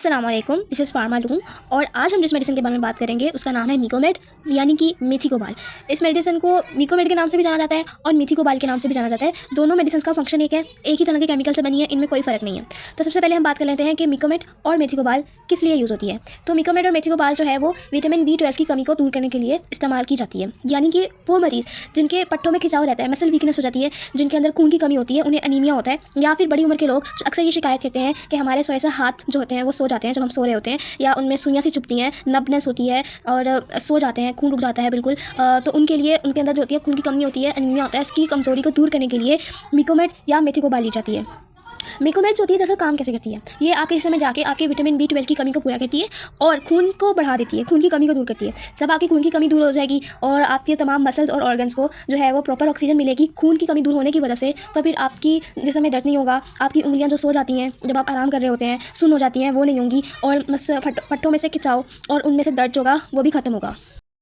अस्सलाम वालेकुम, this is फार्मालूम। और आज हम जिस मेडिसिन के बारे में बात करेंगे उसका नाम है मिकोमेड, यानी कि मेथी कोबाल। इस मेडिसिन को मिकोमेड के नाम से भी जाना जाता है और मेथी कोबाल के नाम से भी जाना जाता है। दोनों मेडिसिन का फंक्शन एक है, एक ही तरह के केमिकल से बनी है, इनमें कोई फ़र्क नहीं है। तो सबसे पहले हम बात कर लेते हैं कि मिकोमेड और मेथी कोबाल किस लिए यूज़ होती है। तो मिकोमेड और मेथी कोबाल जो है वो विटामिन B12 की कमी को दूर करने के लिए इस्तेमाल की जाती है। यानी कि वो मरीज़ जिनके पट्टों में खिंचाव रहता है, मसल वीकनेस हो जाती है, जिनके अंदर खून की कमी होती है, उन्हें अनीमिया होता है, या फिर बड़ी उम्र के लोग अक्सर ये शिकायत करते हैं कि हमारे सोए से हाथ जो होते हैं वो सो जाते हैं जब हम सो रहे होते हैं, या उनमें सुइयाँ सी चुभती हैं, नबनेस होती है और सो जाते हैं, खून रुक जाता है बिल्कुल। तो उनके लिए उनके अंदर जो होती है खून की कमी होती है, अनीमिया होता है, उसकी कमज़ोरी को दूर करने के लिए मिकोमेड या मेथी कोबाल ली जाती है। मिकोमेड जो होती है दरअसल काम कैसे करती है, ये आपके जिस्म में जाके आपके विटामिन B12 की कमी को पूरा करती है और खून को बढ़ा देती है, खून की कमी को दूर करती है। जब आपकी खून की कमी दूर हो जाएगी और आपके तमाम मसल्स और ऑर्गन्स को जो है वो प्रॉपर ऑक्सीजन मिलेगी खून की कमी दूर होने की वजह से, तो फिर आपकी जिस्म में दर्द नहीं होगा, आपकी उंगलियां जो सो जाती हैं जब आप आराम कर रहे होते हैं, सुन्न हो जाती हैं, वो नहीं होंगी, और पट्टों में से खिंचाव और उनमें से दर्द जो होगा वो भी ख़त्म होगा।